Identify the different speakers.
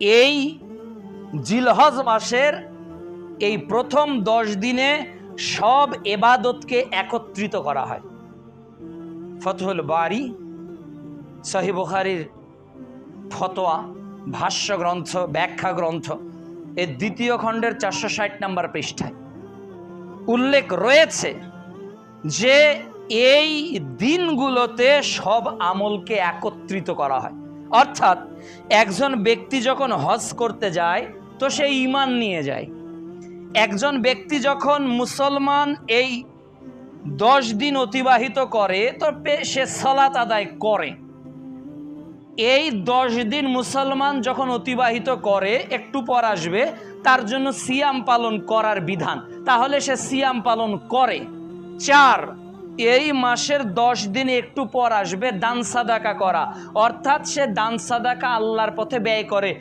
Speaker 1: এই জিলহজ মাসের এই প্রথম 10 দিনে সব ইবাদতকে একত্রিত করা হয়। ফতহুল বারি, সহিহ বুখারীর ফতোয়া, ভাষ্য গ্রন্থ, ব্যাখ্যা গ্রন্থ এর 2য় খণ্ডের 460 নম্বর পৃষ্ঠায় উল্লেখ রয়েছে যে এই দিনগুলোতে সব আমলকে একত্রিত করা হয়। অর্থাৎ একজন ব্যক্তি যখন হজ করতে যায় তো সে ঈমান নিয়ে যায়। একজন ব্যক্তি যখন মুসলমান এই 10 দিন অতিবাহিত করে তো সে সালাত আদায় করে। এই 10 দিন মুসলমান যখন অতিবাহিত করে, একটু পর আসবে তার জন্য সিয়াম পালন করার বিধান, তাহলে সে সিয়াম পালন করে। 4, এই মাসের 10 দিন একটু পর আসবে দান সাদাকা করা, অর্থাৎ সে দান সাদাকা আল্লাহর পথে ব্যয় করে।